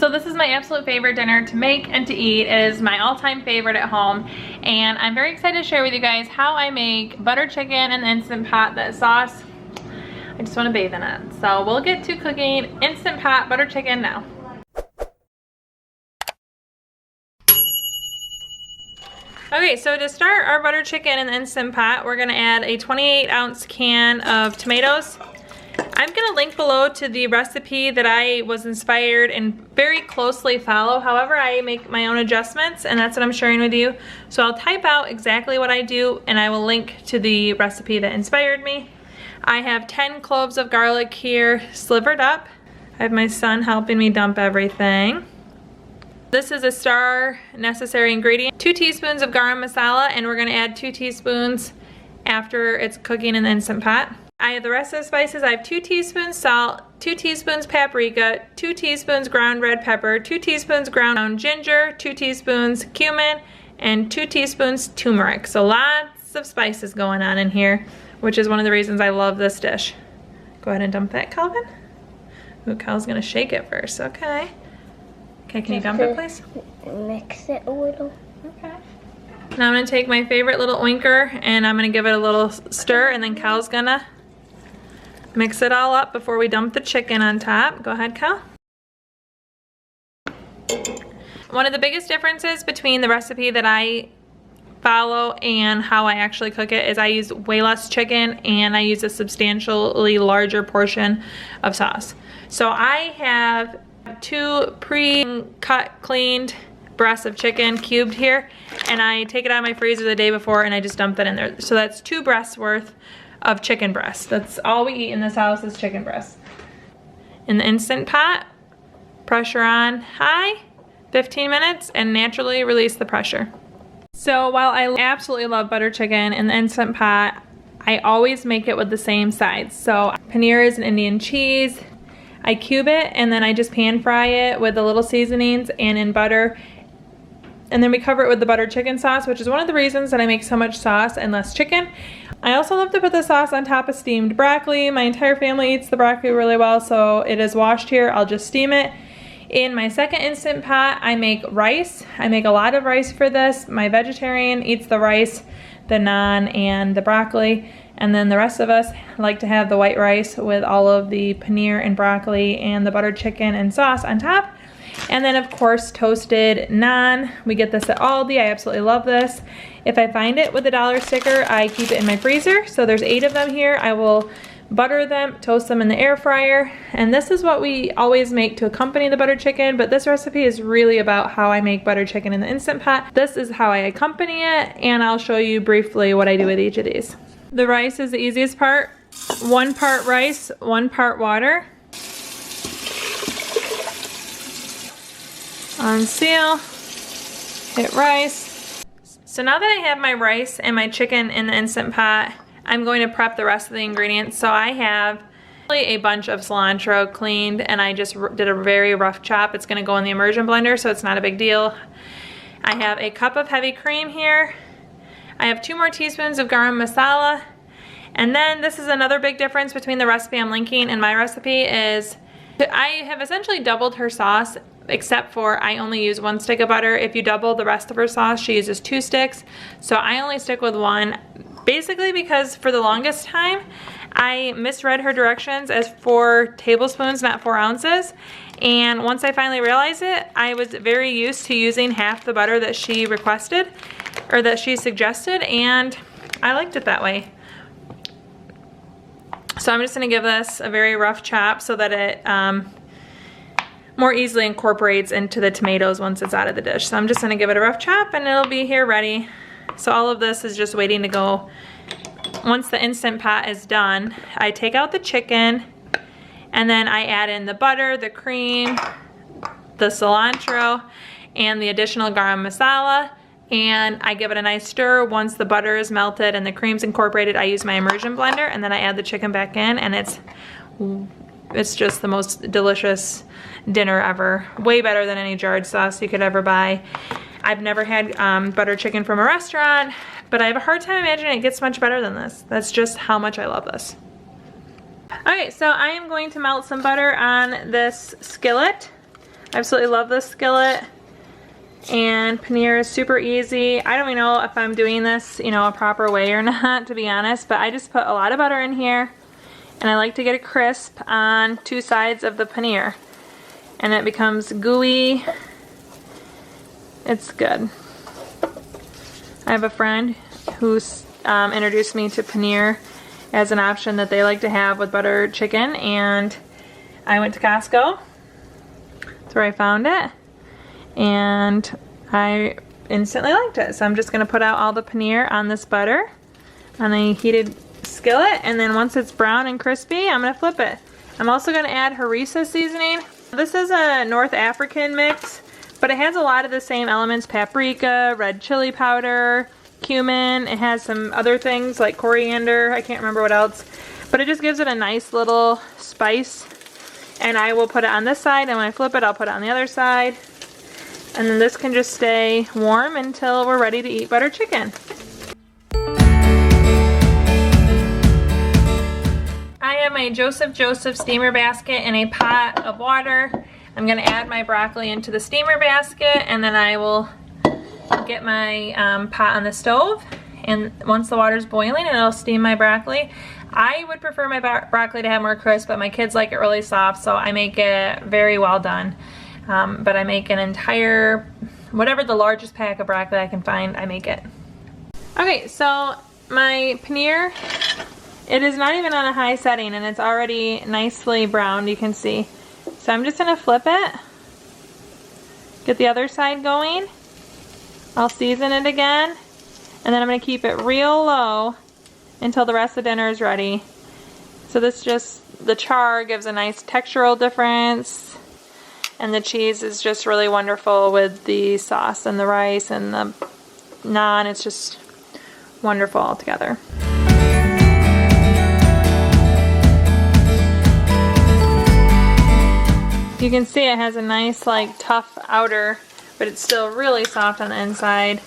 So this is my absolute favorite dinner to make and to eat. It is my all-time favorite at home, and I'm very excited to share with you guys how I make butter chicken in the Instant Pot. That sauce, I just want to bathe in it. So we'll get to cooking Instant Pot butter chicken now. Okay, so to start our butter chicken in the Instant Pot, we're gonna add a 28-ounce can of tomatoes. I'm gonna link below to the recipe that I was inspired and very closely follow. However, I make my own adjustments, and that's what I'm sharing with you. So I'll type out exactly what I do, and I will link to the recipe that inspired me. I have 10 cloves of garlic here, slivered up. I have my son helping me dump everything. This is a star necessary ingredient. 2 teaspoons of garam masala, and we're gonna add 2 teaspoons after it's cooking in the Instant Pot. I have the rest of the spices. I have 2 teaspoons salt, 2 teaspoons paprika, 2 teaspoons ground red pepper, 2 teaspoons ground ginger, 2 teaspoons cumin, and 2 teaspoons turmeric. So lots of spices going on in here, which is one of the reasons I love this dish. Go ahead and dump that, Calvin. Ooh, Cal's gonna shake it first, okay. Okay, can you dump it, please? Mix it a little. Okay. Now I'm gonna take my favorite little oinker and I'm gonna give it a little stir, and then Cal's gonna mix it all up before we dump the chicken on top. Go ahead, Cal. One of the biggest differences between the recipe that I follow and how I actually cook it is I use way less chicken and I use a substantially larger portion of sauce. So I have 2 pre-cut, cleaned breasts of chicken cubed here, and I take it out of my freezer the day before and I just dump that in there. So that's 2 breasts worth of chicken breasts. That's all we eat in this house is chicken breasts. In the Instant Pot, pressure on high, 15 minutes, and naturally release the pressure. So while I absolutely love butter chicken in the Instant Pot, I always make it with the same sides. So paneer is an Indian cheese. I cube it and then I just pan fry it with the little seasonings and in butter. And then we cover it with the butter chicken sauce, which is one of the reasons that I make so much sauce and less chicken. I also love to put the sauce on top of steamed broccoli. My entire family eats the broccoli really well, so it is washed here. I'll just steam it. In my second Instant Pot, I make rice. I make a lot of rice for this. My vegetarian eats the rice, the naan, and the broccoli. And then the rest of us like to have the white rice with all of the paneer and broccoli and the buttered chicken and sauce on top. And then of course toasted naan. We get this at Aldi. I absolutely love this. If I find it with a $1 sticker, I keep it in my freezer. So there's 8 of them here. I will butter them, toast them in the air fryer. And this is what we always make to accompany the buttered chicken, but this recipe is really about how I make butter chicken in the Instant Pot. This is how I accompany it, and I'll show you briefly what I do with each of these. The rice is the easiest part. 1 part rice, 1 part water. Unseal, hit rice. So now that I have my rice and my chicken in the Instant Pot, I'm going to prep the rest of the ingredients. So I have a bunch of cilantro cleaned, and I just did a very rough chop. It's gonna go in the immersion blender, so it's not a big deal. I have a cup of heavy cream here. I have 2 more teaspoons of garam masala. And then this is another big difference between the recipe I'm linking and my recipe is I have essentially doubled her sauce, except for I only use 1 stick of butter. If you double the rest of her sauce, she uses 2 sticks. So I only stick with 1, basically because for the longest time, I misread her directions as 4 tablespoons, not 4 ounces. And once I finally realized it, I was very used to using half the butter that she requested, or that she suggested, and I liked it that way. So I'm just gonna give this a very rough chop so that it more easily incorporates into the tomatoes once it's out of the dish. So I'm just gonna give it a rough chop and it'll be here ready. So all of this is just waiting to go. Once the Instant Pot is done, I take out the chicken and then I add in the butter, the cream, the cilantro, and the additional garam masala. And I give it a nice stir. Once the butter is melted and the cream's incorporated, I use my immersion blender and then I add the chicken back in, and it's just the most delicious dinner ever. Way better than any jarred sauce you could ever buy. I've never had butter chicken from a restaurant, but I have a hard time imagining it gets much better than this. That's just how much I love this. Okay, so I am going to melt some butter on this skillet. I absolutely love this skillet. And paneer is super easy. I don't even know if I'm doing this, you know, a proper way or not, to be honest, but I just put a lot of butter in here, and I like to get it crisp on 2 sides of the paneer, and it becomes gooey. It's good. I have a friend who's introduced me to paneer as an option that they like to have with buttered chicken, and I went to Costco. That's where I found it. And I instantly liked it. So I'm just going to put out all the paneer on this butter on a heated skillet, and then once it's brown and crispy, I'm going to flip it. I'm also going to add harissa seasoning. This is a North African mix, but it has a lot of the same elements: paprika, red chili powder, cumin. It has some other things like coriander. I can't remember what else, but it just gives it a nice little spice. And I will put it on this side, and when I flip it, I'll put it on the other side. And then this can just stay warm until we're ready to eat butter chicken. I have my Joseph steamer basket in a pot of water. I'm going to add my broccoli into the steamer basket, and then I will get my pot on the stove. And once the water's boiling, it'll steam my broccoli. I would prefer my broccoli to have more crisp, but my kids like it really soft, so I make it very well done. But I make an entire, whatever the largest pack of broccoli I can find, I make it. Okay, so my paneer, it is not even on a high setting, and it's already nicely browned, you can see. So I'm just gonna flip it, get the other side going. I'll season it again, and then I'm gonna keep it real low until the rest of dinner is ready. So this just, the char gives a nice textural difference. And the cheese is just really wonderful with the sauce and the rice and the naan. It's just wonderful all together. You can see it has a nice, like, tough outer, but it's still really soft on the inside.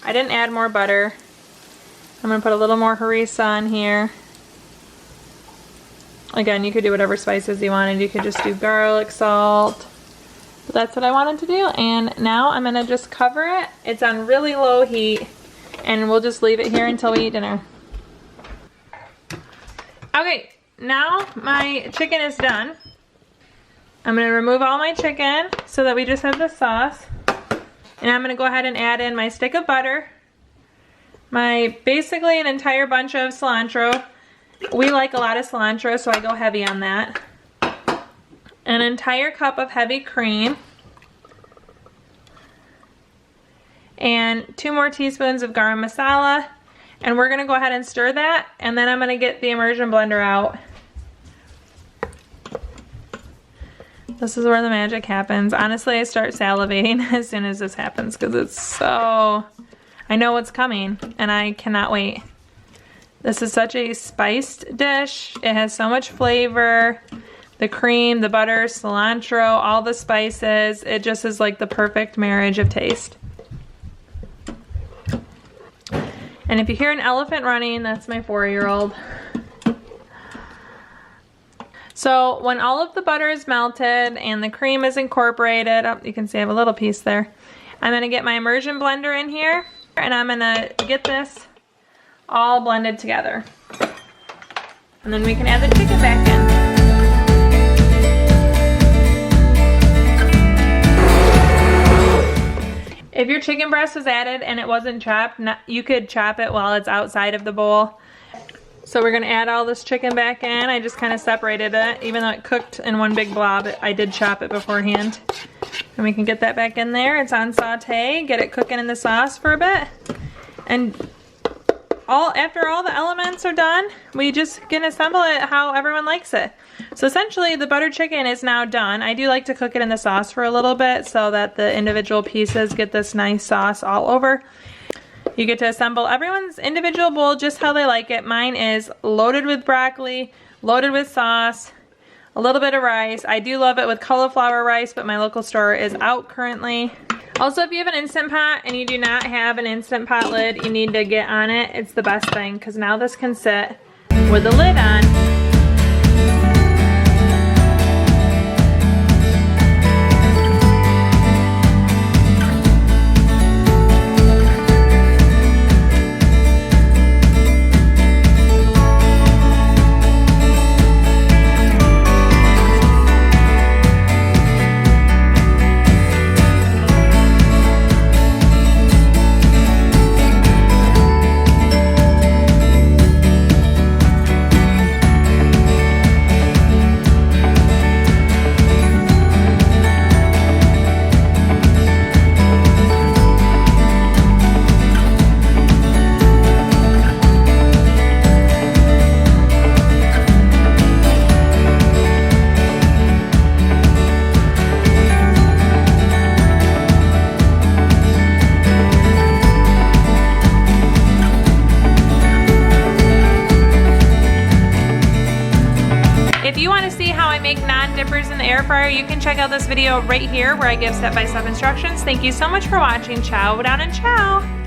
I didn't add more butter. I'm going to put a little more harissa on here. Again, you could do whatever spices you wanted. You could just do garlic, salt. But that's what I wanted to do, and now I'm gonna just cover it. It's on really low heat, and we'll just leave it here until we eat dinner. Okay, now my chicken is done. I'm gonna remove all my chicken so that we just have the sauce, and I'm gonna go ahead and add in my stick of butter, basically an entire bunch of cilantro. We like a lot of cilantro, so I go heavy on that. An entire cup of heavy cream, and 2 more teaspoons of garam masala, and we're gonna go ahead and stir that, and then I'm gonna get the immersion blender out. This is where the magic happens. Honestly, I start salivating as soon as this happens because it's so, I know what's coming and I cannot wait. This is such a spiced dish. It has so much flavor. The cream, the butter, cilantro, all the spices. It just is like the perfect marriage of taste. And if you hear an elephant running, that's my 4-year-old. So when all of the butter is melted and the cream is incorporated, oh, you can see I have a little piece there. I'm gonna get my immersion blender in here, and I'm gonna get this all blended together. And then we can add the chicken back in. If your chicken breast was added and it wasn't chopped, you could chop it while it's outside of the bowl. So we're gonna add all this chicken back in. I just kind of separated it. Even though it cooked in one big blob, I did chop it beforehand. And we can get that back in there. It's on saute. Get it cooking in the sauce for a bit. And after all the elements are done, we just can assemble it how everyone likes it. So essentially the buttered chicken is now done. I do like to cook it in the sauce for a little bit so that the individual pieces get this nice sauce all over. You get to assemble everyone's individual bowl just how they like it. Mine is loaded with broccoli, loaded with sauce, a little bit of rice. I do love it with cauliflower rice, but my local store is out currently. Also, if you have an Instant Pot and you do not have an Instant Pot lid, you need to get on it. It's the best thing because now this can sit with the lid on. there, you can check out this video right here where I give step-by-step instructions. Thank you so much for watching. Ciao down and ciao.